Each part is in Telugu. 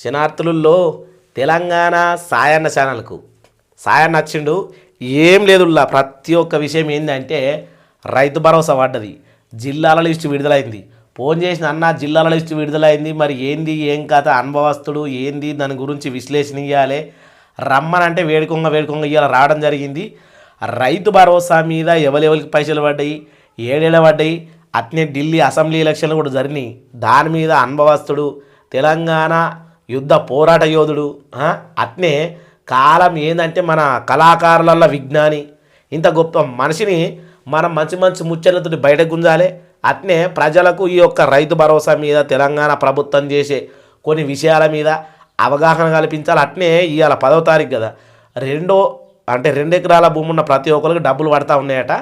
శనార్థులలో తెలంగాణ సాయన్న ఛానల్కు సాయన్న వచ్చిండు. ఏం లేదుల్లా ప్రతి ఒక్క విషయం ఏంటంటే రైతు భరోసా పడ్డది, జిల్లాల లిస్టు విడుదలైంది. ఫోన్ చేసిన అన్న జిల్లాల లిస్టు విడుదలైంది, మరి ఏంది ఏం కథ, అనుభవస్తుడు ఏంది దాని గురించి విశ్లేషణ ఇవ్వాలి రమ్మనంటే వేడుకొంగ ఇవాళ రావడం జరిగింది. రైతు భరోసా మీద ఎవరికి పైసలు పడ్డాయి, ఏడేళ్ళ పడ్డాయి, అట్నే ఢిల్లీ అసెంబ్లీ ఎలక్షన్లు కూడా జరిగినాయి. దాని మీద అనుభవస్తుడు, తెలంగాణ యుద్ధ పోరాట యోధుడు, అట్నే కాలం ఏంటంటే మన కళాకారులలో విజ్ఞాని, ఇంత గొప్ప మనిషిని మనం మంచి మంచి ముచ్చట్లతో బయట గుంజాలి. అట్నే ప్రజలకు ఈ యొక్క రైతు భరోసా మీద తెలంగాణ ప్రభుత్వం చేసే కొన్ని విషయాల మీద అవగాహన కల్పించాలి. అట్నే ఇవాళ 10వ తారీఖు కదా, 2 ఎకరాల భూమి ఉన్న ప్రతి ఒక్కరికి డబ్బులు పడతా ఉన్నాయట.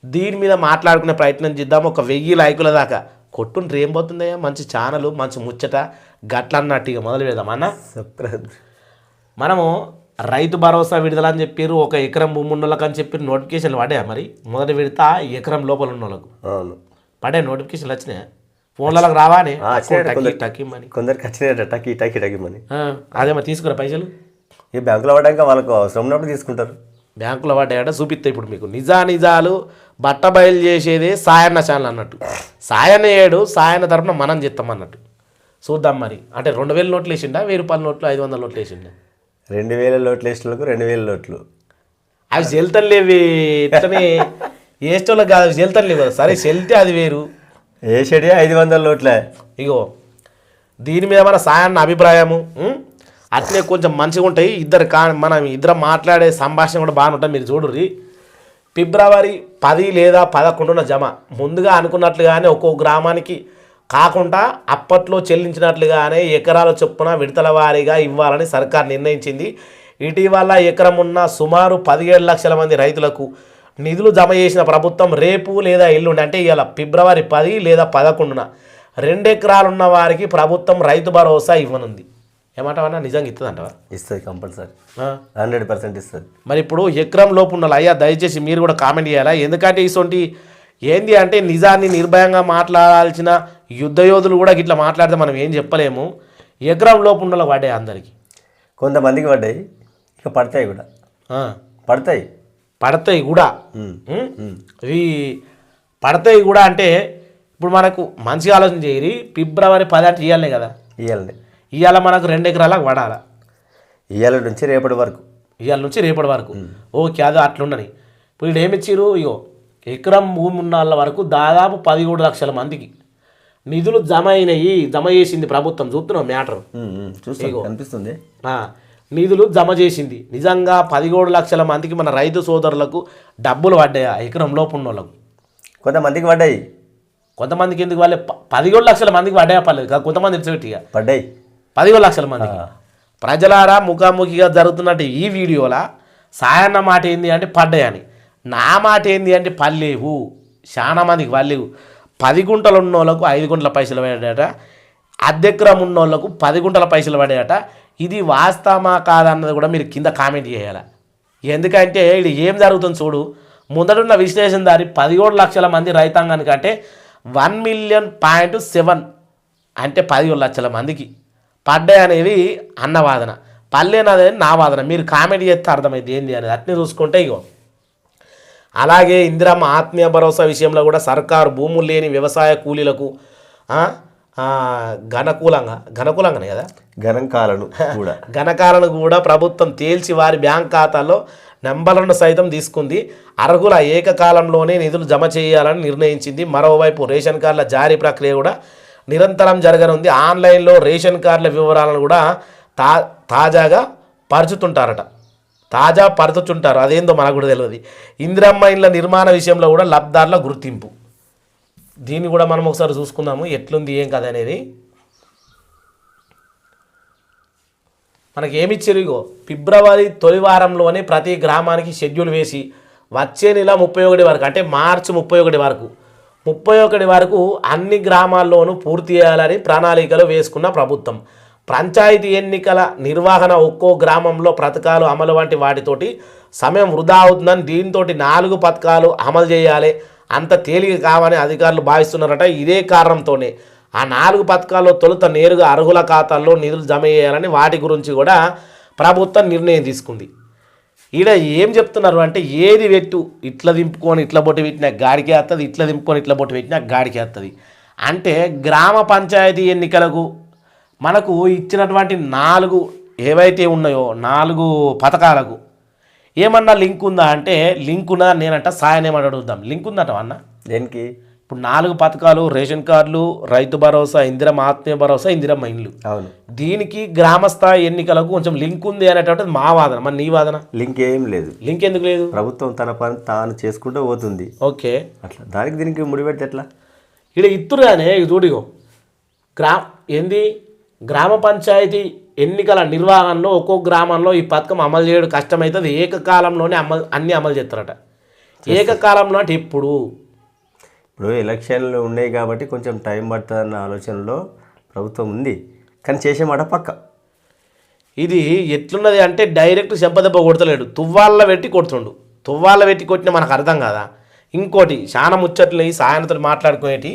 దీని మీద మాట్లాడుకునే ప్రయత్నం చేద్దాం. 1000 లైకుల దాకా కొట్టుంటే ఏం పోతుందయ్యా, మంచి ఛానల్, మంచి ముచ్చట గట్ల అన్నట్టు ఇక మొదలు పెడదాం అన్న. మనము రైతు భరోసా విడుదల అని చెప్పారు, 1 ఎకరం భూమి ఉన్న వాళ్ళకి అని చెప్పి నోటిఫికేషన్లు పడ్డాయా? మరి మొదటి విడత ఎకరం లోపల ఉన్న వాళ్ళకు పడే నోటిఫికేషన్లు వచ్చినాయా? ఫోన్లకు రావానే కొందరికి వచ్చినాయట టకి మని. అదేమో తీసుకురా పైసలు, ఈ బ్యాంకులో పడ్డాక వాళ్ళకు అవసరం ఉన్నప్పుడు తీసుకుంటారు. బ్యాంకులో పడ్డాయట చూపిస్తాయి. ఇప్పుడు మీకు నిజాలు బట్ట బయలు చేసేది సాయన్న ఛానల్ అన్నట్టు. సాయన్న ఏడు, సాయన్న తరపున మనం చెప్తాం అన్నట్టు. చూద్దాం మరి. అంటే 2000 నోట్లు వేసిండా, 1000 రూపాయల నోట్లు, 500 నోట్లు వేసిండా? 2000 నోట్లు వేసేటోళ్ళకు 2000 నోట్లు. అవి సెల్తలు లేవి, ఇట్లనే వేసేటోళ్ళకి కాదు, సెల్తలు లేవు కదా. సరే సెల్తే అది వేరు, వేసేటి 500 నోట్లే. ఇగో దీని మీద మన సాయన్న అభిప్రాయము అట్లే కొంచెం మంచిగా ఉంటాయి. మనం ఇద్దరం మాట్లాడే సంభాషణ కూడా బాగానే ఉంటుంది. మీరు చూడుర్రి, ఫిబ్రవరి 10 లేదా 11న జమ. ముందుగా అనుకున్నట్లుగానే ఒక్కొక్క గ్రామానికి కాకుండా అప్పట్లో చెల్లించినట్లుగానే ఎకరాల చొప్పున విడతల వారీగా ఇవ్వాలని సర్కార్ నిర్ణయించింది. ఇటీవల ఎకరం ఉన్న సుమారు 17 లక్షల మంది రైతులకు నిధులు జమ చేసిన ప్రభుత్వం రేపు లేదా ఎల్లుండి, అంటే ఇవాళ ఫిబ్రవరి 10 లేదా 11న 2 ఎకరాలు ఉన్న వారికి ప్రభుత్వం రైతు భరోసా ఇవ్వనుంది. ఏమంటావన్నా, నిజంగా ఇస్తుందంటవా? ఇస్తుంది, కంపల్సరీ 100% ఇస్తుంది. మరి ఇప్పుడు ఎకరం లోపు ఉన్న అయ్యా దయచేసి మీరు కూడా కామెంట్ చేయాలా. ఎందుకంటే ఇటువంటి ఏంది అంటే నిజాన్ని నిర్భయంగా మాట్లాడాల్సిన యుద్ధ యోధులు కూడా ఇట్లా మాట్లాడితే మనం ఏం చెప్పలేము. ఎకరం లోపు ఉన్న పడ్డాయి అందరికీ, కొంతమందికి పడ్డాయి, ఇక పడతాయి కూడా. పడతాయి కూడా. ఇవి పడతాయి కూడా అంటే ఇప్పుడు మనకు మంచిగా ఆలోచన చేయరి. ఫిబ్రవరి 10 అంటే ఇవ్వాలనే కదా, ఇవాళ మనకు 2 ఎకరాలకు పడాలా, ఇవాళ నుంచి రేపటి వరకు. ఓకే, అది అట్లుండని. ఇప్పుడు వీళ్ళు ఏమిచ్చారు, ఇగో ఎకరం భూమి ఉన్న వాళ్ళ వరకు దాదాపు 13 లక్షల మందికి నిధులు జమ చేసింది ప్రభుత్వం. చూస్తున్నాం మ్యాటర్, అనిపిస్తుంది. నిధులు జమ చేసింది. నిజంగా 13 లక్షల మందికి మన రైతు సోదరులకు డబ్బులు పడ్డాయా? ఎకరం లోపు ఉన్న వాళ్ళకు కొంతమందికి పడ్డాయి, కొంతమందికి ఎందుకు వాళ్ళే 17 లక్షల మందికి పడ్డాయా? పర్లేదు, కొంతమంది ఇచ్చిపెట్టిగా పడ్డాయి 17 లక్షల మందికి. ప్రజలారా ముఖాముఖిగా జరుగుతున్నట్టు ఈ వీడియోలా సాయన్న మాట ఏంది అంటే పడ్డాయని, నా మాట ఏంది అంటే పర్లేవు. చాలా మందికి పర్లేవు. 10 గుంటలు ఉన్న వాళ్ళకు 5 గుంటల పైసలు పడ్డాయట, అద్దెకరం ఉన్న వాళ్ళకు 10 గుంటల పైసలు పడ్డాయట. ఇది వాస్తవమా కాదన్నది కూడా మీరు కింద కామెంట్ చేయాలి. ఎందుకంటే ఇది ఏం జరుగుతుంది చూడు. ముందడున్న విశ్లేషణ దారి 17 లక్షల మంది రైతాంగానికి అంటే 1,000,7 అంటే 17 లక్షల మందికి పడ్డాయి అనేది అన్న వాదన, పర్లేననేది నా వాదన. మీరు కామెంట్ చేస్తే అర్థమైంది ఏంది అనేది. అట్నే చూసుకుంటే ఇగో అలాగే ఇందిరమ్మ ఆత్మీయ భరోసా విషయంలో కూడా సర్కారు భూములు లేని వ్యవసాయ కూలీలకు గణకూలంగానే కదా, గణకాలను కూడా ప్రభుత్వం తేల్చి వారి బ్యాంక్ ఖాతాల్లో నెంబర్లను సైతం తీసుకుంది. అర్హుల ఏకకాలంలోనే నిధులు జమ చేయాలని నిర్ణయించింది. మరోవైపు రేషన్ కార్డుల జారీ ప్రక్రియ కూడా నిరంతరం జరగనుంది. ఆన్లైన్లో రేషన్ కార్డుల వివరాలను కూడా తాజాగా పరుచుతుంటారు. అదేందో మనకు కూడా తెలియదు. ఇందిరమ్మ ఇండ్ల నిర్మాణ విషయంలో కూడా లబ్ధారుల గుర్తింపు, దీన్ని కూడా మనం ఒకసారి చూసుకుందాము ఎట్లుంది ఏం కదా అనేది. మనకి ఏమిచ్చారు, ఇగో ఫిబ్రవరి తొలి వారంలోనే ప్రతి గ్రామానికి షెడ్యూల్ వేసి వచ్చే నెల 31 వరకు, అంటే మార్చి 31 వరకు అన్ని గ్రామాల్లోనూ పూర్తి చేయాలని ప్రణాళికలు వేసుకున్న ప్రభుత్వం. పంచాయతీ ఎన్నికల నిర్వహణ, ఒక్కో గ్రామంలో పథకాలు అమలు వంటి వాటితోటి సమయం వృధా అవుతుందని, దీంతో 4 పథకాలు అమలు చేయాలి, అంత తేలిక కావని అధికారులు భావిస్తున్నారట. ఇదే కారణంతోనే ఆ 4 పథకాల్లో తొలుత నేరుగా అర్హుల ఖాతాల్లో నిధులు జమ చేయాలని వాటి గురించి కూడా ప్రభుత్వం నిర్ణయం తీసుకుంది. ఈడ ఏం చెప్తున్నారు అంటే ఏది పెట్టు ఇట్లా దింపుకొని ఇట్లా బొట్టు పెట్టినా గాడికి వస్తుంది, ఇట్లా దింపుకొని ఇట్లా బొట్టు పెట్టినా గాడికి వస్తుంది. అంటే గ్రామ పంచాయతీ ఎన్నికలకు మనకు ఇచ్చినటువంటి 4 ఏవైతే ఉన్నాయో 4 పథకాలకు ఏమన్నా లింక్ ఉందా అంటే లింక్ ఉన్నదా నేనంట సాయం ఏమని అడుగుదాం. లింక్ ఉందట అన్న దేనికి? ఇప్పుడు 4 పథకాలు రేషన్ కార్డులు, రైతు భరోసా, ఇందిరమ్మ ఆత్మీయ భరోసా, ఇందిరమ్మ ఇండ్లు. అవును, దీనికి గ్రామస్థాయి ఎన్నికలకు కొంచెం లింక్ ఉంది అనేటువంటిది మా వాదన. మరి నీ వాదన? లింక్ ఏం లేదు. లింక్ ఎందుకు లేదు? ప్రభుత్వం తన పని తాను చేసుకుంటూ పోతుంది. ఓకే, అట్లా దానికి దీనికి ముడిపెడితే ఎట్లా? ఇక్కడ ఇత్తురుగానే చూడిగో ఏంది గ్రామ పంచాయతీ ఎన్నికల నిర్వహణలో ఒక్కో గ్రామంలో ఈ పథకం అమలు చేయడం కష్టమవుతుంది. ఏకకాలంలోనే అన్నీ అమలు చేస్తారట. ఏకకాలంలో అంటే ఇప్పుడు ఎలక్షన్లు ఉన్నాయి కాబట్టి కొంచెం టైం పడుతుందన్న ఆలోచనలో ప్రభుత్వం ఉంది, కానీ చేసే మాట పక్క. ఇది ఎట్లున్నది అంటే డైరెక్ట్ చెంపదెబ్బ కొడతలేడు, తువ్వాళ్ళ పెట్టి కొడుతుండు. తువ్వాళ్ళ పెట్టి కొట్టిన మనకు అర్థం కాదా? ఇంకోటి చాలా ముచ్చట్లు ఈ సాయంత్రం మాట్లాడుకునేటి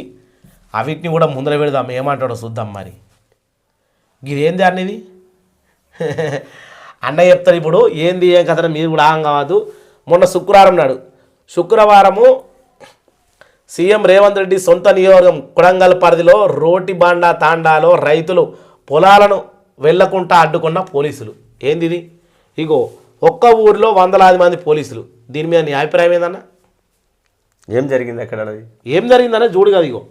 అవిటిని కూడా ముందర పెడదాం, ఏమంటాడో చూద్దాం. మరి ఇదేంది అనేది అన్న చెప్తారు. ఇప్పుడు ఏంది ఏం కథ మీరు కూడా ఆగం కావద్దు. మొన్న శుక్రవారం నాడు శుక్రవారము సీఎం రేవంత్ రెడ్డి సొంత నియోజకవర్గం కొడంగల్ పరిధిలో రోటిబాండా తాండాలో రైతులు పొలాలను వెళ్లకుండా అడ్డుకున్న పోలీసులు. ఏంది ఇది? ఇగో ఒక్క ఊరిలో వందలాది మంది పోలీసులు. దీని మీద నీ అభిప్రాయం ఏందన్నా? ఏం జరిగింది అక్కడ? ఏం జరిగిందనే చూడు కదా. ఇగో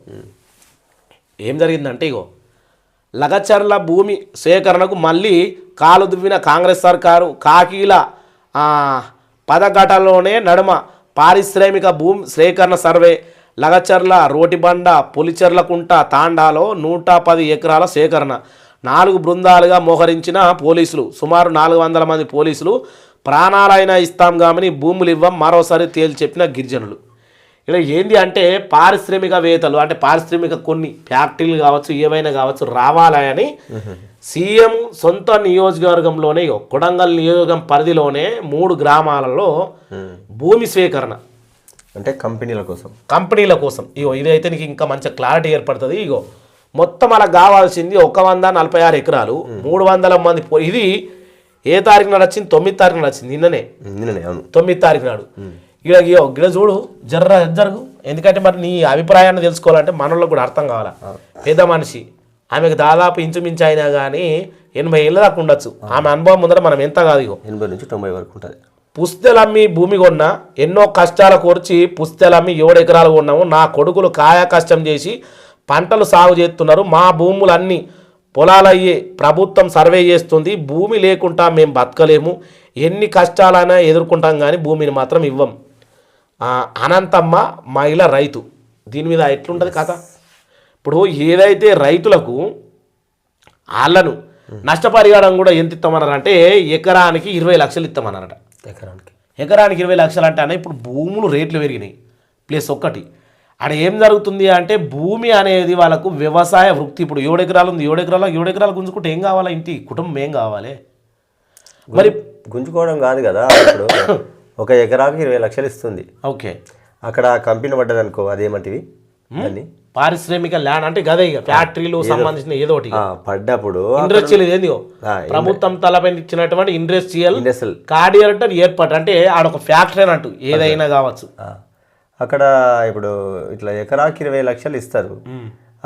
ఏం జరిగిందంటే ఇగో లగచర్ల భూమి సేకరణకు మళ్ళీ కాలు దువ్విన కాంగ్రెస్ సర్కారు. కాకీల పదఘటలోనే నడుమ పారిశ్రామిక భూమి సేకరణ సర్వే. లగచర్ల, రోటిబండ, పులిచెర్లకుంట తాండాలో 110 ఎకరాల సేకరణ. 4 బృందాలుగా మోహరించిన పోలీసులు. సుమారు 400 మంది పోలీసులు. ప్రాణాలైనా ఇస్తాం కామని భూములు ఇవ్వం మరోసారి తేల్చి చెప్పిన గిరిజనులు. ఇక్కడ ఏంది అంటే పారిశ్రామికవేత్తలు అంటే పారిశ్రామిక కొన్ని ఫ్యాక్టరీలు కావచ్చు ఏవైనా కావచ్చు రావాలని సీఎం సొంత నియోజకవర్గంలోనే కొడంగల్ నియోజకవర్గం పరిధిలోనే 3 గ్రామాలలో భూమి స్వీకరణ అంటే కంపెనీల కోసం. ఇగో ఇదైతే నీకు ఇంకా మంచి క్లారిటీ ఏర్పడుతుంది. ఇగో మొత్తం అలా కావాల్సింది 146 ఎకరాలు 300 మంది. ఇది ఏ తారీఖు నాడు వచ్చింది? 9 తారీఖు నాడు వచ్చింది. నిన్ననే 9 తారీఖు నాడు. గిడ చూడు జరుగు. ఎందుకంటే మరి నీ అభిప్రాయాన్ని తెలుసుకోవాలంటే మనలో కూడా అర్థం కావాలా. పెద్ద మనిషి, ఆమెకు దాదాపు ఇంచుమించు అయినా కానీ 80 ఏళ్ళ దాకా ఉండొచ్చు. ఆమె అనుభవం ముందర మనం ఎంత కాదు. 80 నుంచి 90 వరకు ఉంటుంది. పుస్తెలమ్మి భూమి కొన్నా, ఎన్నో కష్టాల కోర్చి పుస్తెలమ్మి 7 ఎకరాలు కొన్నాము. నా కొడుకులు కాయా కష్టం చేసి పంటలు సాగు చేస్తున్నారు. మా భూములన్నీ పొలాలయ్యే ప్రభుత్వం సర్వే చేస్తుంది. భూమి లేకుండా మేము బతకలేము. ఎన్ని కష్టాలైనా ఎదుర్కొంటాం కానీ భూమిని మాత్రం ఇవ్వం. అనంతమ్మ మహిళ రైతు. దీని మీద ఎట్లుంటుంది కథ? ఇప్పుడు ఏదైతే రైతులకు వాళ్ళను నష్టపరిహారం కూడా ఎంత ఇస్తామన్నారంటే ఎకరానికి 20 లక్షలు ఇస్తామన్నారట. ఎకరానికి 20 లక్షలు అంటే అన్న ఇప్పుడు భూములు రేట్లు పెరిగినాయి. ప్లస్ ఒక్కటి అక్కడ ఏం జరుగుతుంది అంటే భూమి అనేది వాళ్ళకు వ్యవసాయ వృత్తి. ఇప్పుడు 7 ఎకరాలు ఉంది, 7 ఎకరాలు గుంజుకుంటే ఏం కావాలా? ఇంటి కుటుంబం ఏం కావాలి? మరి గుంజుకోవడం కాదు కదా. ఇప్పుడు 1 ఎకరాకు 20 లక్షలు ఇస్తుంది. ఓకే, అక్కడ కంపెనీ పడ్డది అనుకో, అదేమంటివి పారిశ్రామిక ల్యాండ్ అంటే గదే ఫ్యాక్టరీలు సంబంధించిన ఏదో ఒకటి పడ్డప్పుడు ఇండస్ట్రియల్ ఏంది ప్రభుత్వం తలపై ఇచ్చినటువంటి ఇండస్ట్రియల్ కార్డియర్ ఏర్పాటు అంటే ఆడొక ఫ్యాక్టరీ అన్నట్టు ఏదైనా కావచ్చు. అక్కడ ఇప్పుడు ఇట్లా ఎకరాకి 20 లక్షలు ఇస్తారు.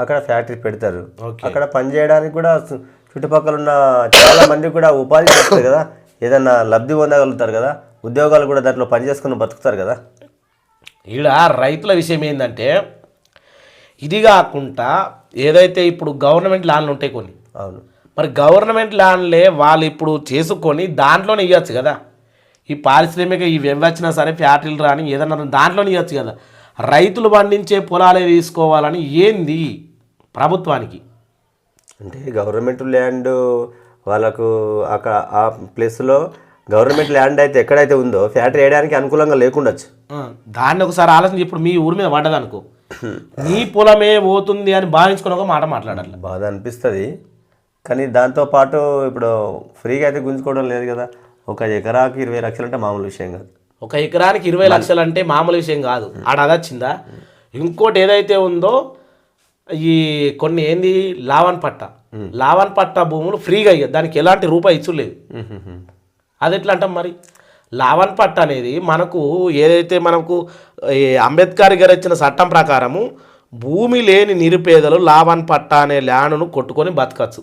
అక్కడ ఫ్యాక్టరీ పెడతారు. అక్కడ పని చేయడానికి కూడా చుట్టుపక్కల ఉన్న చాలా మంది కూడా ఉపాధి చేస్తారు కదా, ఏదన్నా లబ్ధి పొందగలుగుతారు కదా, ఉద్యోగాలు కూడా దాంట్లో పని చేసుకుని బతుకుతారు కదా. ఈడ రైతుల విషయం ఏంటంటే ఇది కాకుండా ఏదైతే ఇప్పుడు గవర్నమెంట్ ల్యాండ్లు ఉంటాయి కొన్ని. అవును, మరి గవర్నమెంట్ ల్యాండ్లే వాళ్ళు ఇప్పుడు చేసుకొని దాంట్లోనే ఇవ్వచ్చు కదా. ఈ పారిశ్రామిక ఇవి వచ్చినా సరే ఫ్యాక్టరీలు రాని ఏదన్నా దాంట్లోనే ఇవ్వచ్చు కదా. రైతులు పండించే పొలాలే తీసుకోవాలని ఏంది ప్రభుత్వానికి? అంటే గవర్నమెంట్ ల్యాండ్ వాళ్ళకు అక్కడ ఆ ప్లేస్లో గవర్నమెంట్ ల్యాండ్ అయితే ఎక్కడైతే ఉందో ఫ్యాక్టరీ వేయడానికి అనుకూలంగా లేకుండొచ్చు. దాన్ని ఒకసారి ఆలోచన. ఇప్పుడు మీ ఊరి మీద పడ్డదనుకో, నీ పొలమే పోతుంది అని భావించుకుని ఒక మాట మాట్లాడాలి. బాధ అనిపిస్తుంది, కానీ దాంతోపాటు ఇప్పుడు ఫ్రీగా అయితే గుంజుకోవడం లేదు కదా. 1 ఎకరాకి 20 లక్షలు అంటే మామూలు విషయం కాదు. 1 ఎకరానికి 20 లక్షలు అంటే మామూలు విషయం కాదు. ఆడ అదొచ్చిందా? ఇంకోటి ఏదైతే ఉందో ఈ కొన్ని ఏంది లావన్ పట్ట భూములు ఫ్రీగా ఇయ్య దానికి ఎలాంటి రూపాయి ఇచ్చులేదు. అది ఎట్లా అంటాం మరి? లావన్ పట్ట అనేది మనకు ఏదైతే మనకు ఈ అంబేద్కర్ గారు ఇచ్చిన చట్టం ప్రకారము భూమి లేని నిరుపేదలు లావన్ పట్ట అనే ల్యాండ్ను కొట్టుకొని బతకచ్చు.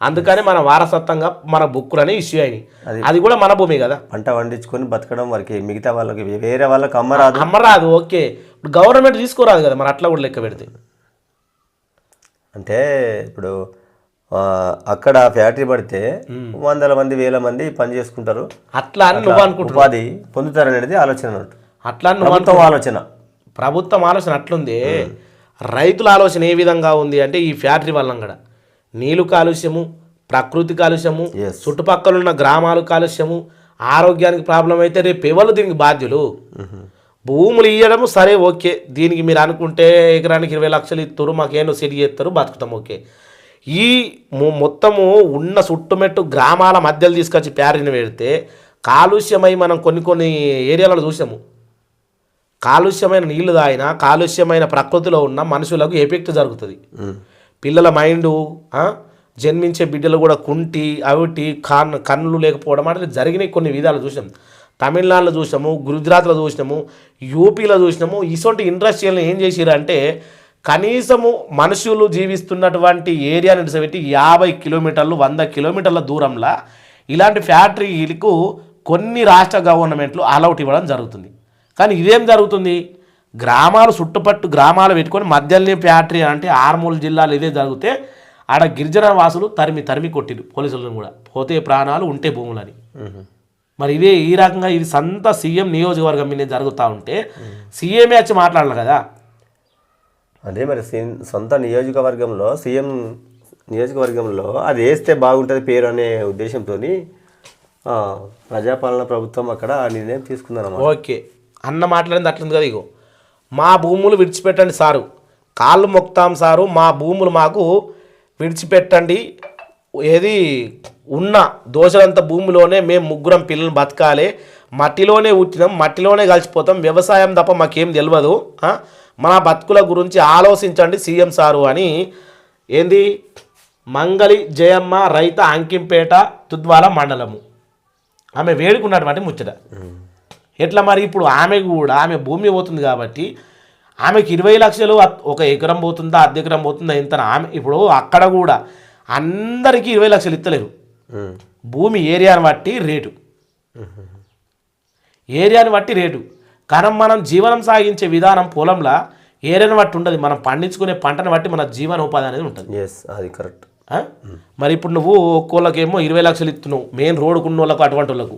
అందుకని మన వారసత్వంగా మన బుక్కులని ఇష్యూ అయినాయి. అది కూడా మన భూమి కదా. పంట పండించుకొని బతకడం వరకు మిగతా వాళ్ళకి వేరే వాళ్ళకి అమ్మరాదు. ఓకే, ఇప్పుడు గవర్నమెంట్ తీసుకోరాదు కదా మరి, అట్లా కూడా లెక్క పెడితే. అంటే ఇప్పుడు అక్కడ ఫ్యాక్టరీ పడితే వందల మంది వేల మంది పని చేసుకుంటారు, అట్లా అని నువ్వు అనుకుంటున్నావు, ఉపాధి పొందుతారు అనేది ఆలోచన అన్నట్టు. అట్లా ప్రభుత్వం ఆలోచన అట్లుంది. రైతుల ఆలోచన ఏ విధంగా ఉంది అంటే ఈ ఫ్యాక్టరీ వల్ల కూడా నీళ్ళు కాలుష్యము, ప్రకృతి కాలుష్యము, చుట్టుపక్కల ఉన్న గ్రామాలు కాలుష్యము, ఆరోగ్యానికి ప్రాబ్లం అయితే రేపు ఎవరు దీనికి బాధ్యులు? భూములు ఇవ్వడము సరే ఓకే, దీనికి మీరు అనుకుంటే ఎకరానికి 20 లక్షలు ఇస్తారు, మాకేమో సెట్ చేస్తారు, బతుకుతాం ఓకే. ఈ మొత్తము ఉన్న చుట్టుమెట్టు గ్రామాల మధ్యలో తీసుకొచ్చి ప్యారిని పెడితే కాలుష్యమై మనం కొన్ని ఏరియాలలో చూసాము. కాలుష్యమైన నీళ్లు తాగినా కాలుష్యమైన ప్రకృతిలో ఉన్న మనుషులకు ఎఫెక్ట్ జరుగుతుంది. పిల్లల మైండు, జన్మించే బిడ్డలు కూడా కుంటి అవిటి కన్నులు లేకపోవడం అంటే జరిగినాయి. కొన్ని విధాలు చూసాం. తమిళనాడులో చూసినాము, గుజరాత్లో చూసినాము, యూపీలో చూసినాము. ఇటువంటి ఇండస్ట్రియల్ని ఏం చేసిరంటే కనీసము మనుషులు జీవిస్తున్నటువంటి ఏరియాని విడిచిపెట్టి 50 కిలోమీటర్లు 100 కిలోమీటర్ల దూరంలో ఇలాంటి ఫ్యాక్టరీలకు కొన్ని రాష్ట్ర గవర్నమెంట్లు అలౌట్ ఇవ్వడం జరుగుతుంది. కానీ ఇదేం జరుగుతుంది? గ్రామాలు చుట్టుపట్టు గ్రామాలు పెట్టుకొని మధ్యలోనే ఫ్యాక్టరీ అంటే ఆర్మూల్ జిల్లాలో ఇదే జరిగితే ఆడ గిరిజన వాసులు తరిమి కొట్టిరు పోలీసులను కూడా, పోతే ప్రాణాలు ఉంటే భూములని. మరి ఇదే ఈ రకంగా ఇది సంత సీఎం నియోజకవర్గం మీద జరుగుతూ ఉంటే సీఎంఏ వచ్చి మాట్లాడాలి కదా. అదే మరి సొంత నియోజకవర్గంలో సీఎం నియోజకవర్గంలో అది వేస్తే బాగుంటుంది పేరు అనే ఉద్దేశంతో ప్రజాపాలన ప్రభుత్వం అక్కడ నిర్ణయం తీసుకుందన్నమాట. ఓకే, అన్న మాట్లాడింది అట్లుంది కదా. ఇగో మా భూములు విడిచిపెట్టండి సారు, కాళ్ళు మొక్తాం సారు, మా భూములు మాకు విడిచిపెట్టండి. ఏది ఉన్న దోషలంత భూమిలోనే మేము ముగ్గురం పిల్లలు బతకాలి, మట్టిలోనే ఉట్టినాం, మట్టిలోనే కలిసిపోతాం, వ్యవసాయం తప్ప మాకేం తెలియదు, మన బతుకుల గురించి ఆలోచించండి సీఎం సారు అని ఏంది మంగళి జయమ్మ రైత అంకింపేట తుద్వాల మండలము ఆమె వేడుకున్నటువంటి ముచ్చట. ఎట్లా మరి ఇప్పుడు ఆమె భూమి పోతుంది కాబట్టి ఆమెకి 20 లక్షలు ఒక ఎకరం పోతుందా, అర్ధ ఎకరం పోతుందా ఎంత? ఆమె ఇప్పుడు అక్కడ కూడా అందరికీ 20 లక్షలు ఇస్తలేరు. భూమి ఏరియాని బట్టి రేటు కానీ మనం జీవనం సాగించే విధానం పొలంలో ఏరియాని బట్టి ఉండదు. మనం పండించుకునే పంటను బట్టి మన జీవనోపాధి అనేది ఉంటుంది. అది కరెక్ట్. మరి ఇప్పుడు నువ్వు ఒక్కోళ్ళకేమో 20 లక్షలు ఇస్తున్నావు, మెయిన్ రోడ్డుకున్న వాళ్ళకు, అటువంటి వాళ్ళకు,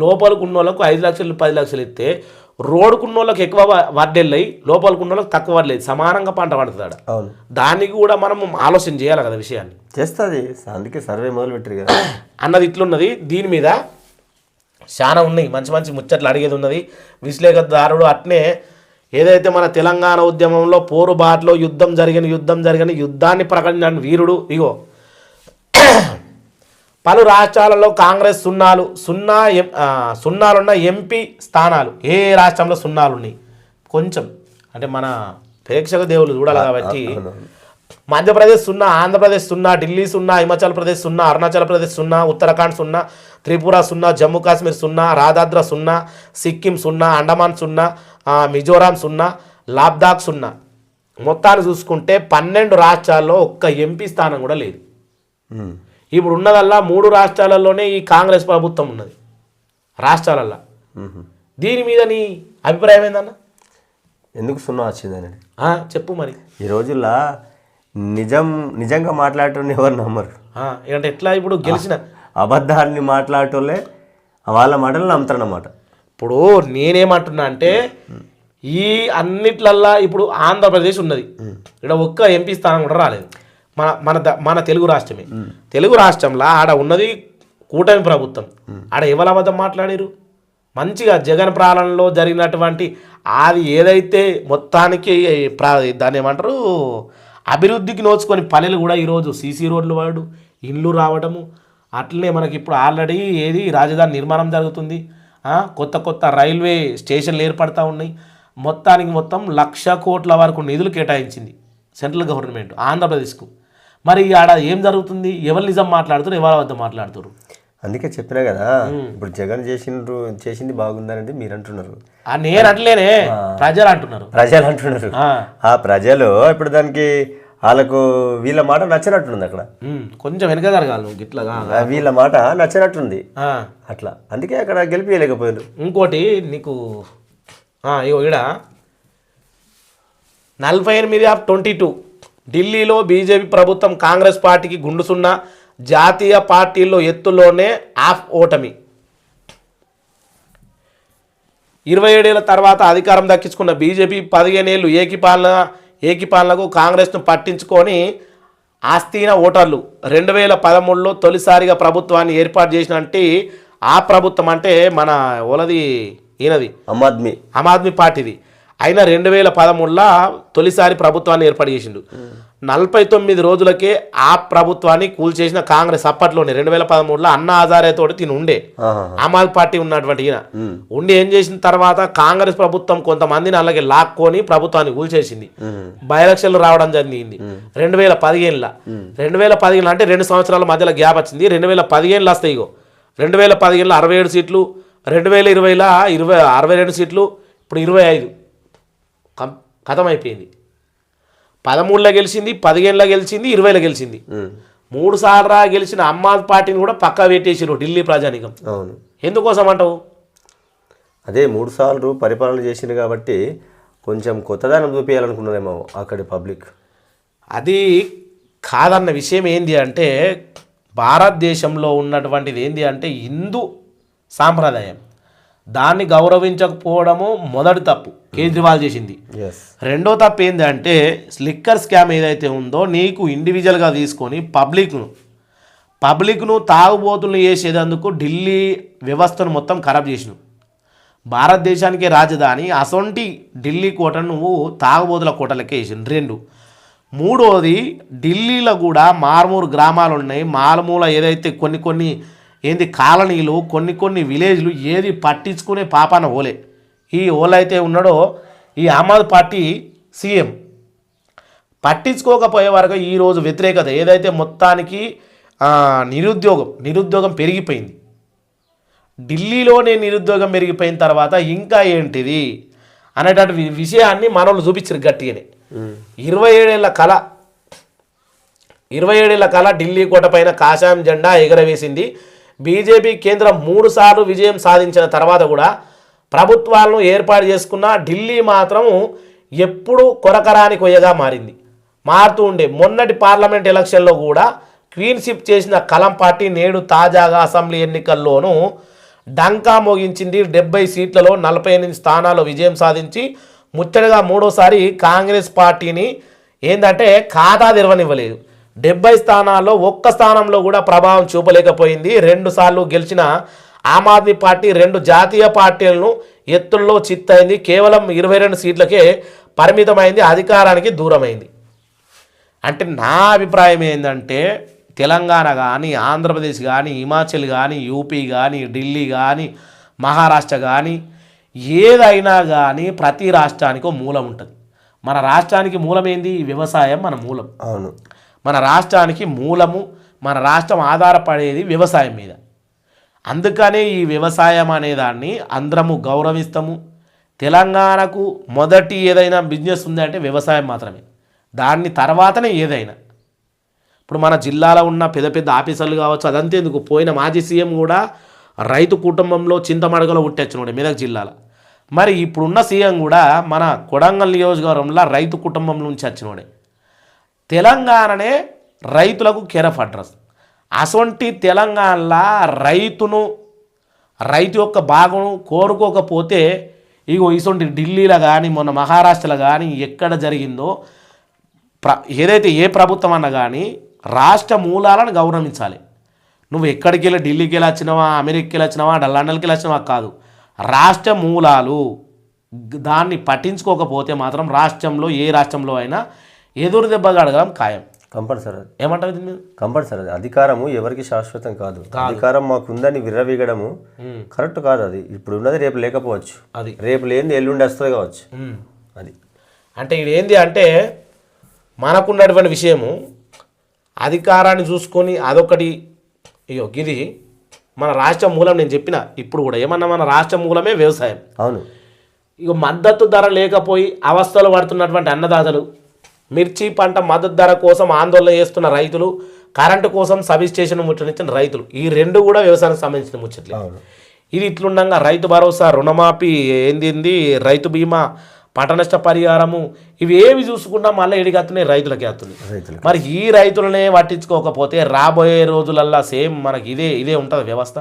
లోపలికున్న వాళ్ళకు 5 లక్షలు 10 లక్షలు ఇస్తే రోడ్డుకున్న వాళ్ళకి ఎక్కువ వడ్డెళ్ళయి, లోపలికున్న వాళ్ళకి తక్కువ వడ్లేదు, సమానంగా పంట పండుతాడు. దానికి కూడా మనం ఆలోచన చేయాలి కదా విషయాన్ని. చేస్తుంది, అందుకే సర్వే మొదలు పెట్టారు కదా అన్నది ఇట్లున్నది. దీని మీద చాలా ఉన్నాయి, మంచి ముచ్చట్లు అడిగేది ఉన్నది. విశ్లేషకుదారుడు అట్నే ఏదైతే మన తెలంగాణ ఉద్యమంలో పోరుబాటులో యుద్ధం జరిగిన యుద్ధాన్ని ప్రకటించిన వీరుడు. ఇగో పలు రాష్ట్రాలలో కాంగ్రెస్ సున్నాలున్న ఎంపీ స్థానాలు ఏ రాష్ట్రంలో సున్నాలున్నాయి కొంచెం అంటే మన ప్రేక్షక దేవులు చూడాలి కాబట్టి మధ్యప్రదేశ్ 0, ఆంధ్రప్రదేశ్ 0, ఢిల్లీ 0, హిమాచల్ ప్రదేశ్ 0, అరుణాచల్ ప్రదేశ్ 0, ఉత్తరాఖండ్ 0, త్రిపుర 0, జమ్మూ కాశ్మీర్ 0, రాదాద్ర 0, సిక్కిం 0, అండమాన్ 0, మిజోరాం 0, లద్దాఖ్ 0. మొత్తాన్ని చూసుకుంటే 12 రాష్ట్రాల్లో ఒక్క ఎంపీ స్థానం కూడా లేదు. ఇప్పుడు ఉన్నదల్లా 3 రాష్ట్రాలలోనే ఈ కాంగ్రెస్ ప్రభుత్వం ఉన్నది రాష్ట్రాలల్లో. దీని మీద నీ అభిప్రాయం ఏందన్న? ఎందుకు 0 వచ్చిందని చెప్పు మరి. ఈ రోజుల్లో నిజంగా మాట్లాడటం ఎవరు నమ్మరు. అంటే ఎట్లా ఇప్పుడు గెలిచిన అబద్ధాన్ని మాట్లాడటోళ్ళే వాళ్ళ మాటలు నమ్ముతారన్నమాట. ఇప్పుడు నేనేమంటున్నా అంటే ఈ అన్నిట్లల్లా ఇప్పుడు ఆంధ్రప్రదేశ్ ఉన్నది, ఇక్కడ ఒక్క ఎంపీ స్థానం కూడా రాలేదు. మన తెలుగు రాష్ట్రమే. తెలుగు రాష్ట్రంలో ఆడ ఉన్నది కూటమి ప్రభుత్వం. ఆడ ఎవరు అబద్ధం మాట్లాడారు? మంచిగా జగన్ పాలనలో జరిగినటువంటి అది ఏదైతే మొత్తానికి దాన్ని ఏమంటారు అభివృద్ధికి నోచుకొని పల్లెలు కూడా ఈరోజు సీసీ రోడ్లు వాడు ఇండ్లు రావడము, అట్లనే మనకి ఇప్పుడు ఆల్రెడీ ఏది రాజధాని నిర్మాణం జరుగుతుంది, కొత్త రైల్వే స్టేషన్లు ఏర్పడతా ఉన్నాయి. మొత్తం 1,00,000 కోట్ల వరకు నిధులు కేటాయించింది సెంట్రల్ గవర్నమెంట్ ఆంధ్రప్రదేశ్కు. మరి ఆడ ఏం జరుగుతుంది? ఎవరు నిజం మాట్లాడుతారు, ఎవరు అబద్ధం మాట్లాడుతారు? అందుకే చెప్పినా కదా, ఇప్పుడు జగన్ చేసింది బాగుందనేది మీరు అంటున్నారు, నేను అంటలేనే, ప్రజలు అంటున్నారు. ఆ ప్రజలు ఇప్పుడు దానికి వాళ్ళకు వీళ్ళ మాట నచ్చినట్టుంది అక్కడ, కొంచెం వెనక జరగాలి నువ్వు గిట్లగా, వీళ్ళ మాట నచ్చినట్టుంది అట్లా, అందుకే అక్కడ గెలిపియలేకపోయారు. ఇంకోటి నీకు ఇగో ఈడ 48/22 ఢిల్లీలో బీజేపీ ప్రభుత్వం కాంగ్రెస్ పార్టీకి గుండు సున్నా, జాతీయ పార్టీల్లో ఎత్తులోనే ఆఫ్ ఓటమి. 27 ఏళ్ల తర్వాత అధికారం దక్కించుకున్న బీజేపీ 15 ఏళ్ళు ఏకీపాలనకు కాంగ్రెస్ను పట్టించుకొని ఆస్థీన ఓటర్లు. 2013లో తొలిసారిగా ప్రభుత్వాన్ని ఏర్పాటు చేసినట్టు ఆ ప్రభుత్వం అంటే మన ఓలది ఈయనది ఆమ్ ఆద్మీ పార్టీది. అయినా 2013లో తొలిసారి ప్రభుత్వాన్ని ఏర్పాటు చేసిండు. 49 రోజులకే ఆ ప్రభుత్వాన్ని కూల్చేసిన కాంగ్రెస్ అప్పట్లోనే 2013లో అన్నా హజారే తోటి తిని ఉండే ఆమ్ ఆద్మీ పార్టీ ఉన్నటువంటి ఈయన ఉండి ఏం చేసిన తర్వాత కాంగ్రెస్ ప్రభుత్వం కొంతమందిని అలాగే లాక్కొని ప్రభుత్వాన్ని కూల్చేసింది. బై ఎలక్షన్లు రావడం జరిగింది 2015లో. 2015 అంటే 2 సంవత్సరాల మధ్యలో గ్యాప్ వచ్చింది. 2015లో వస్తాయి. ఇగో 2015లో 67 సీట్లు, 2020లో 62 సీట్లు, ఇప్పుడు 25 ఖతం అయిపోయింది. 13లో గెలిచింది, 15లో గెలిచింది, 20లో గెలిచింది. 3 సార్లు గెలిచిన ఆమ్ ఆద్మీ పార్టీని కూడా పక్కా పెట్టేసారు ఢిల్లీ ప్రజానికం. అవును, ఎందుకోసం అంటావు? అదే 3 సార్లు పరిపాలన చేసింది కాబట్టి కొంచెం కొత్తదనం చూపించాలనుకున్నారేమో అక్కడి పబ్లిక్. అది కాదన్న విషయం ఏంది అంటే, భారతదేశంలో ఉన్నటువంటిది ఏంది అంటే హిందూ సాంప్రదాయం, దాన్ని గౌరవించకపోవడము మొదటి తప్పు కేజ్రీవాల్ చేసింది. రెండో తప్పు ఏంది అంటే, లిక్కర్ స్కామ్ ఏదైతే ఉందో నీకు ఇండివిజువల్గా తీసుకొని పబ్లిక్ను తాగుబోతులు చేసేందుకు ఢిల్లీ వ్యవస్థను మొత్తం ఖరాబ్ చేసినావు. భారతదేశానికి రాజధాని అసొంటి ఢిల్లీ కోటను నువ్వు తాగుబోతుల కోటలకే వేసినావు. 2 మూడోది, ఢిల్లీలో కూడా మారుమూరు గ్రామాలు ఉన్నాయి, మారుమూల ఏదైతే కొన్ని ఏంది కాలనీలు, కొన్ని విలేజ్లు ఏది పట్టించుకునే పాపాన ఓలే. ఈ ఓలైతే ఉన్నాడో ఈ ఆమ్ ఆద్మీ పార్టీ సీఎం పట్టించుకోకపోయే వరకు ఈరోజు వ్యతిరేకత ఏదైతే మొత్తానికి నిరుద్యోగం పెరిగిపోయింది. ఢిల్లీలోనే నిరుద్యోగం పెరిగిపోయిన తర్వాత ఇంకా ఏంటిది అనేటువంటి విషయాన్ని మనోళ్ళు చూపించారు గట్టిగానే. 27 ఏళ్ల కళ ఢిల్లీ కోట పైన కాషాయం జెండా ఎగరవేసింది. బీజేపీ కేంద్రం 3 సార్లు విజయం సాధించిన తర్వాత కూడా ప్రభుత్వాలను ఏర్పాటు చేసుకున్న ఢిల్లీ మాత్రం ఎప్పుడు కొరకరాని కొయ్యగా మారుతూ ఉండే. మొన్నటి పార్లమెంట్ ఎలక్షన్లో కూడా క్వీన్షిప్ చేసిన కలం పార్టీ నేడు తాజాగా అసెంబ్లీ ఎన్నికల్లోనూ డంకా మోగించింది. 70 సీట్లలో 48 స్థానాల్లో విజయం సాధించి ముచ్చటగా 3వసారి కాంగ్రెస్ పార్టీని ఏంటంటే ఖాతా తెరవనివ్వలేదు. 70 స్థానాల్లో 1 స్థానంలో కూడా ప్రభావం చూపలేకపోయింది. 2 సార్లు గెలిచిన ఆమ్ ఆద్మీ పార్టీ 2 జాతీయ పార్టీలను ఎత్తుల్లో చిత్తైంది. కేవలం 22 సీట్లకే పరిమితమైంది, అధికారానికి దూరమైంది. అంటే నా అభిప్రాయం ఏంటంటే, తెలంగాణ కానీ, ఆంధ్రప్రదేశ్ కానీ, హిమాచల్ కానీ, యూపీ కానీ, ఢిల్లీ కానీ, మహారాష్ట్ర కానీ ఏదైనా కానీ ప్రతి రాష్ట్రానికి మూలం ఉంటుంది. మన రాష్ట్రానికి మూలం ఏంది? వ్యవసాయం మన మూలం. అవును, మన రాష్ట్రానికి మూలము, మన రాష్ట్రం ఆధారపడేది వ్యవసాయం మీద. అందుకనే ఈ వ్యవసాయం అనేదాన్ని అందరము గౌరవిస్తాము. తెలంగాణకు మొదటి ఏదైనా బిజినెస్ ఉందంటే వ్యవసాయం మాత్రమే, దాన్ని తర్వాతనే ఏదైనా. ఇప్పుడు మన జిల్లాలో ఉన్న పెద్ద ఆఫీసర్లు కావచ్చు, అదంతా ఎందుకు, పోయిన మాజీ సీఎం కూడా రైతు కుటుంబంలో చింతమడగలో పుట్టొచ్చినాడు మెదక్ జిల్లాలో. మరి ఇప్పుడున్న సీఎం కూడా మన కొడంగల్ నియోజకవర్గంలో రైతు కుటుంబం నుంచి వచ్చినోడే. తెలంగాణనే రైతులకు కేర్ ఆఫ్ అడ్రస్. అసొంటి తెలంగాణలో రైతు యొక్క భాగం కోరుకోకపోతే ఇగో ఇసొంటి ఢిల్లీలో కానీ మొన్న మహారాష్ట్రలో కానీ ఎక్కడ జరిగిందో ఏదైతే ఏ ప్రభుత్వం అన్నా కానీ రాష్ట్ర మూలాలను గౌరవించాలి. నువ్వు ఎక్కడికి వెళ్ళి ఢిల్లీకి వెళ్ళి వచ్చినావా, అమెరికాకి వెళ్ళి వచ్చినావా, లండన్కి వెళ్ళి వచ్చినావా కాదు, రాష్ట్ర మూలాలు దాన్ని పట్టించుకోకపోతే మాత్రం రాష్ట్రంలో ఏ రాష్ట్రంలో అయినా ఎదురు దెబ్బ గడగడం ఖాయం. కంపల్సరీ. ఏమంటారు దీని మీద? కంపల్సరీ. అధికారము ఎవరికి శాశ్వతం కాదు. అధికారం మాకుందని విర్రవీగడము కరెక్ట్ కాదు. అది ఇప్పుడు ఉన్నది రేపు లేకపోవచ్చు, అది రేపు లేనిది ఎల్లుండి వస్తుంది కావచ్చు. అది అంటే ఇది ఏంది అంటే మనకున్నటువంటి విషయము అధికారాన్ని చూసుకొని అదొకటి అయ్యో ఇది మన రాష్ట్ర మూలం నేను చెప్పిన ఇప్పుడు కూడా ఏమన్నా మన రాష్ట్ర మూలమే వ్యవసాయం. అవును. ఇక మద్దతు ధర లేకపోయి అవస్థలు పడుతున్నటువంటి అన్నదాతలు, మిర్చి పంట మద్దతు ధర కోసం ఆందోళన చేస్తున్న రైతులు, కరెంటు కోసం సబ్ స్టేషన్ ముట్టనిచ్చిన రైతులు, ఈ రెండు కూడా వ్యవసాయానికి సంబంధించిన ముచ్చట్లే. ఇది ఇట్లుండగా రైతు భరోసా, రుణమాఫీ, ఏంది రైతు బీమా, పంట నష్ట పరిహారము, ఇవి ఏవి చూసుకున్నా మళ్ళీ ఎడిగత్తున్నాయి రైతులకి వస్తున్నాయి. మరి ఈ రైతులనే పట్టించుకోకపోతే రాబోయే రోజులల్లా సేమ్ మనకి ఇదే ఉంటుంది వ్యవస్థ.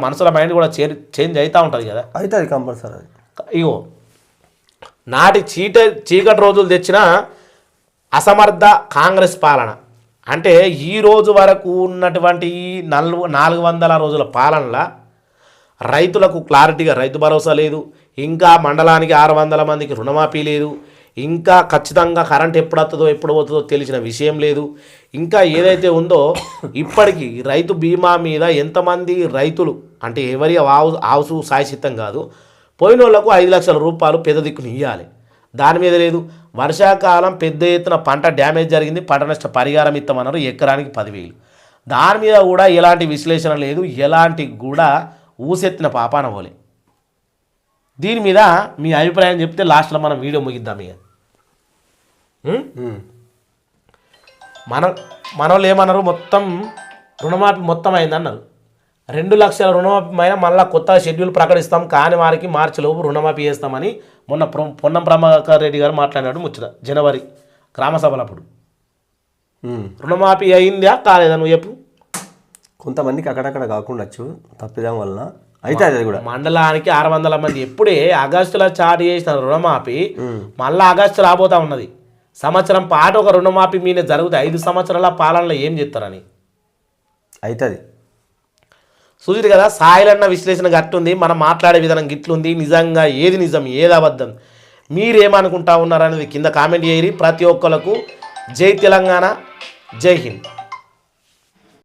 మనసుల మైండ్ కూడా చేంజ్ అవుతూ ఉంటుంది కదా. అవుతుంది కంపల్సరీ. ఇగో నాటి చీకటి రోజులు తెచ్చిన అసమర్థ కాంగ్రెస్ పాలన అంటే ఈ రోజు వరకు ఉన్నటువంటి 400 రోజుల పాలనలో రైతులకు క్లారిటీగా రైతు భరోసా లేదు, ఇంకా మండలానికి 600 మందికి రుణమాఫీ లేదు, ఇంకా ఖచ్చితంగా కరెంట్ ఎప్పుడు పోతుందో తెలిసిన విషయం లేదు. ఇంకా ఏదైతే ఉందో ఇప్పటికీ రైతు బీమా మీద ఎంతమంది రైతులు అంటే ఎవరి ఆవుసు సాయచిత్తం కాదు, పోయిన వాళ్ళకు 5 లక్షల రూపాయలు పెద్ద దిక్కుని ఇవ్వాలి, దాని మీద లేదు. వర్షాకాలం పెద్ద ఎత్తున పంట డ్యామేజ్ జరిగింది, పంట నష్ట పరిహారం ఇస్తామన్నారు, ఎకరానికి 10,000. దాని మీద కూడా ఎలాంటి విశ్లేషణ లేదు, ఎలాంటి కూడా ఊసెత్తిన పాపాన పోలే. దీని మీద మీ అభిప్రాయం చెప్తే లాస్ట్లో మనం వీడియో ముగిద్దాం. ఇక మనోళ్ళు ఏమన్నారు, మొత్తం రుణమాఫీ మొత్తం అయిందన్నారు. 2 లక్షల రుణమాఫీ పైన మళ్ళీ కొత్త షెడ్యూల్ ప్రకటిస్తాం, కానీ వారికి మార్చిలోపు రుణమాఫీ చేస్తామని మొన్న పొన్నం ప్రభాకర్ రెడ్డి గారు మాట్లాడినాడు ముచ్చట జనవరి గ్రామ సభలప్పుడు. రుణమాఫీ అయిందా కాలేదా నువ్వు చెప్పు. కొంతమందికి అక్కడక్కడ కాకుండా తప్పిదం వలన అయితే అది కూడా మండలానికి 600 మంది ఎప్పుడే ఆగస్టులో స్టార్ట్ చేసిన రుణమాఫీ మళ్ళీ ఆగస్టు రాబోతా ఉన్నది. సంవత్సరం పాటు ఒక రుణమాఫీ మీద జరుగుతాయి. 5 సంవత్సరాల పాలనలో ఏం చేస్తారని అవుతుంది. చూసిరు కదా, సాయిలన్న విశ్లేషణ గట్టుంది, మనం మాట్లాడే విధానం గిట్లుంది. నిజంగా ఏది నిజం ఏది అబద్ధం మీరేమనుకుంటా ఉన్నారనేది కింద కామెంట్ చేయరి. ప్రతి ఒక్కరికి జై తెలంగాణ, జై హింద్.